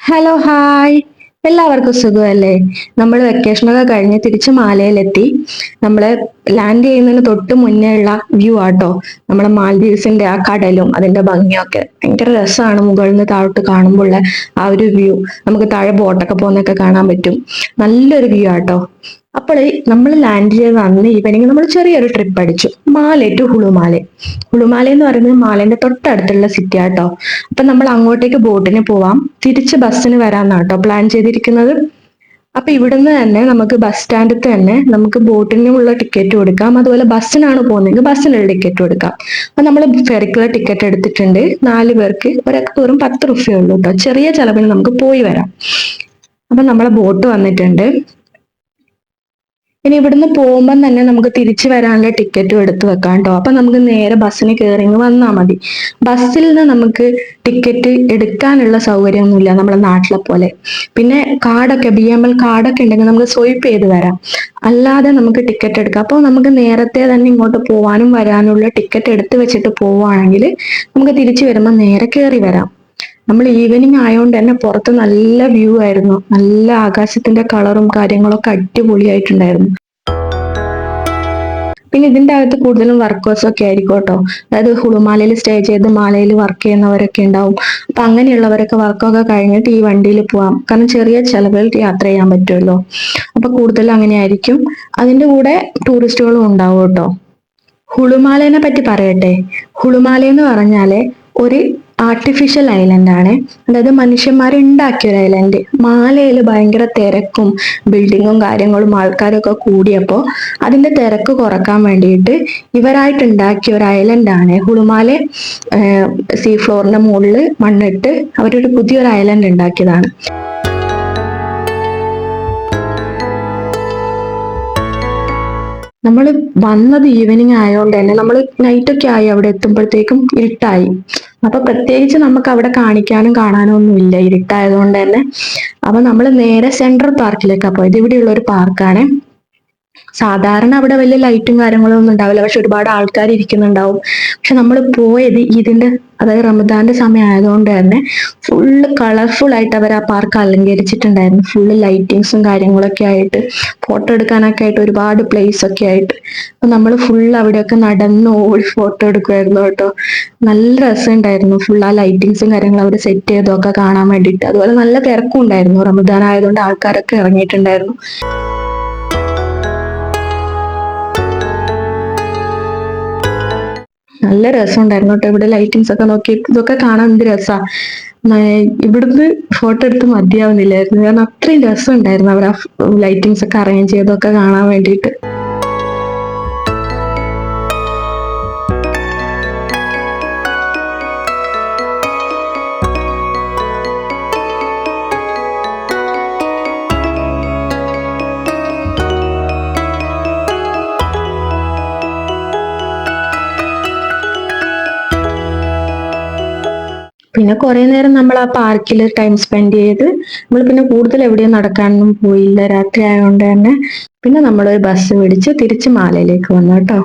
Hello hi. എല്ലാവർക്കും സുഖമല്ലേ? നമ്മൾ വെക്കേഷനൊക്കെ കഴിഞ്ഞ് തിരിച്ച് മാലയിലെത്തി. നമ്മള് ലാൻഡ് ചെയ്യുന്നതിന് തൊട്ട് മുന്നേ ഉള്ള വ്യൂ ആട്ടോ. നമ്മളെ മാൽദീവ്സിന്റെ ആ കടലും അതിന്റെ ഭംഗിയൊക്കെ ഭയങ്കര രസമാണ്. മുകളിൽ നിന്ന് താഴോട്ട് കാണുമ്പോൾ ആ ഒരു വ്യൂ, നമുക്ക് താഴെ ബോട്ടൊക്കെ പോകുന്നൊക്കെ കാണാൻ പറ്റും. നല്ലൊരു വ്യൂ ആട്ടോ. അപ്പോൾ നമ്മൾ ലാൻഡ് ചെയ്ത് അന്ന് ഈവനിങ് നമ്മൾ ചെറിയൊരു ട്രിപ്പ് അടിച്ചു, മാലെ ടു ഹുളുമാലെ. ഹുളുമാല എന്ന് പറയുന്നത് മാലേന്റെ തൊട്ടടുത്തുള്ള സിറ്റി ആട്ടോ. അപ്പൊ നമ്മൾ അങ്ങോട്ടേക്ക് ബോട്ടിന് പോവാം, തിരിച്ച് ബസ്സിന് വരാന്നാട്ടോ പ്ലാൻ ചെയ്തിരിക്കുന്നത്. അപ്പൊ ഇവിടുന്ന് തന്നെ നമുക്ക് ബസ് സ്റ്റാൻഡിൽ തന്നെ നമുക്ക് ബോട്ടിനുള്ള ടിക്കറ്റ് കൊടുക്കാം, അതുപോലെ ബസ്സിനാണ് പോകുന്നതെങ്കിൽ ബസ്സിനുള്ള ടിക്കറ്റ് കൊടുക്കാം. അപ്പൊ നമ്മൾ ഫെറിക്കുള്ള ടിക്കറ്റ് എടുത്തിട്ടുണ്ട്. 4 പേർക്ക് ഒരാൾക്ക് വെറും 10 റുപ്യ ഉള്ളൂ കേട്ടോ. ചെറിയ ചെലവിന് നമുക്ക് പോയി വരാം. അപ്പൊ നമ്മളെ ബോട്ട് വന്നിട്ടുണ്ട്. ഇനി ഇവിടുന്ന് പോകുമ്പോൾ തന്നെ നമുക്ക് തിരിച്ചു വരാനുള്ള ടിക്കറ്റും എടുത്തു വെക്കാം കേട്ടോ. അപ്പൊ നമുക്ക് നേരെ ബസ്സിന് കയറി വന്നാൽ മതി. ബസ്സിൽ നിന്ന് നമുക്ക് ടിക്കറ്റ് എടുക്കാനുള്ള സൗകര്യമൊന്നുമില്ല നമ്മളെ നാട്ടിലെ പോലെ. പിന്നെ കാർഡൊക്കെ BML കാർഡൊക്കെ ഉണ്ടെങ്കിൽ നമുക്ക് സ്വൈപ്പ് ചെയ്ത് വരാം, അല്ലാതെ നമുക്ക് ടിക്കറ്റ് എടുക്കാം. അപ്പോൾ നമുക്ക് നേരത്തെ തന്നെ ഇങ്ങോട്ട് പോവാനും വരാനുള്ള ടിക്കറ്റ് എടുത്ത് വെച്ചിട്ട് പോവുകയാണെങ്കിൽ നമുക്ക് തിരിച്ചു വരുമ്പോൾ നേരെ കയറി വരാം. നമ്മൾ ഈവനിങ് ആയതുകൊണ്ട് തന്നെ പുറത്ത് നല്ല വ്യൂ ആയിരുന്നു. നല്ല ആകാശത്തിന്റെ കളറും കാര്യങ്ങളൊക്കെ അടിപൊളിയായിട്ടുണ്ടായിരുന്നു. പിന്നെ ഇതിന്റെ അകത്ത് കൂടുതലും വർക്കേഴ്സ് ഒക്കെ ആയിരിക്കും കേട്ടോ. അതായത് ഹുളുമാലയിൽ സ്റ്റേ ചെയ്ത് മാലയിൽ വർക്ക് ചെയ്യുന്നവരൊക്കെ ഉണ്ടാവും. അപ്പൊ അങ്ങനെയുള്ളവരൊക്കെ വർക്കൊക്കെ കഴിഞ്ഞിട്ട് ഈ വണ്ടിയിൽ പോവാം, കാരണം ചെറിയ ചെലവിൽ യാത്ര ചെയ്യാൻ പറ്റുമല്ലോ. അപ്പൊ കൂടുതലും അങ്ങനെയായിരിക്കും. അതിന്റെ കൂടെ ടൂറിസ്റ്റുകളും ഉണ്ടാവും കേട്ടോ. ഹുളുമാലേനെ പറ്റി പറയട്ടെ. ഹുളുമാല എന്ന് പറഞ്ഞാല് ഒരു ആർട്ടിഫിഷ്യൽ ഐലൻഡ് ആണ്. അതായത് മനുഷ്യന്മാർ ഉണ്ടാക്കിയ ഒരു ഐലൻഡ്. മാലയിൽ ഭയങ്കര തിരക്കും ബിൽഡിങ്ങും കാര്യങ്ങളും ആൾക്കാരും ഒക്കെ കൂടിയപ്പോൾ അതിന്റെ തിരക്ക് കുറക്കാൻ വേണ്ടിയിട്ട് ഇവരായിട്ട് ഉണ്ടാക്കിയ ഒരു ഐലൻഡ് ആണ് ഹുളുമാലെ. സീ ഫ്ലോറിന്റെ മുകളിൽ മണ്ണിട്ട് അവരൊരു പുതിയൊരു ഐലൻഡ് ഉണ്ടാക്കിയതാണ്. നമ്മൾ വന്നത് ഈവനിങ് ആയതുകൊണ്ട് തന്നെ നമ്മൾ നൈറ്റൊക്കെ ആയി അവിടെ എത്തുമ്പോഴത്തേക്കും ഇരുട്ടായി. അപ്പൊ പ്രത്യേകിച്ച് നമുക്ക് അവിടെ കാണിക്കാനും കാണാനും ഒന്നും ഇല്ല, ഇരുട്ടായതുകൊണ്ട് തന്നെ. അപ്പൊ നമ്മൾ നേരെ സെൻട്രൽ പാർക്കിലേക്കാണ് പോയത്. ഇവിടെയുള്ള ഒരു പാർക്കാണ്. സാധാരണ അവിടെ വലിയ ലൈറ്റും കാര്യങ്ങളും ഒന്നും ഉണ്ടാവില്ല, പക്ഷെ ഒരുപാട് ആൾക്കാർ ഇരിക്കുന്നുണ്ടാവും. പക്ഷെ നമ്മൾ പോയത് ഇതിന്റെ, അതായത് റമദാന്റെ സമയം ആയതുകൊണ്ട് തന്നെ ഫുള്ള് കളർഫുൾ ആയിട്ട് അവർ ആ പാർക്ക് അലങ്കരിച്ചിട്ടുണ്ടായിരുന്നു. ഫുള്ള് ലൈറ്റിങ്സും കാര്യങ്ങളൊക്കെ ആയിട്ട്, ഫോട്ടോ എടുക്കാനൊക്കെ ആയിട്ട് ഒരുപാട് പ്ലേസ് ഒക്കെ ആയിട്ട്. അപ്പൊ നമ്മൾ ഫുള്ള് അവിടെയൊക്കെ നടന്ന് ഓടി ഫോട്ടോ എടുക്കുമായിരുന്നു കേട്ടോ. നല്ല രസമുണ്ടായിരുന്നു. ഫുൾ ആ ലൈറ്റിങ്സും കാര്യങ്ങളും അവർ സെറ്റ് ചെയ്തൊക്കെ കാണാൻ വേണ്ടിയിട്ട്. അതുപോലെ നല്ല തിരക്കും ഉണ്ടായിരുന്നു. റമദാൻ ആയതുകൊണ്ട് ആൾക്കാരൊക്കെ ഇറങ്ങിയിട്ടുണ്ടായിരുന്നു. നല്ല രസമുണ്ടായിരുന്നു കേട്ടോ. ഇവിടെ ലൈറ്റിങ്സ് ഒക്കെ നോക്കി ഇതൊക്കെ കാണാൻ എന്ത് രസാ. ഇവിടുന്ന് ഫോട്ടോ എടുത്ത് മതിയാവുന്നില്ലായിരുന്നു, കാരണം അത്രയും രസം ഉണ്ടായിരുന്നു അവർ ആ ലൈറ്റിങ്സ് ഒക്കെ അറേഞ്ച് ചെയ്തൊക്കെ കാണാൻ വേണ്ടിയിട്ട്. പിന്നെ കുറെ നേരം നമ്മൾ ആ പാർക്കിൽ ടൈം സ്പെൻഡ് ചെയ്ത് നമ്മൾ പിന്നെ കൂടുതൽ എവിടെയും നടക്കാനൊന്നും പോയില്ല, രാത്രി ആയതുകൊണ്ട് തന്നെ. പിന്നെ നമ്മൾ ഒരു ബസ് പിടിച്ച് തിരിച്ച് മാലയിലേക്ക് വന്നു കേട്ടോ.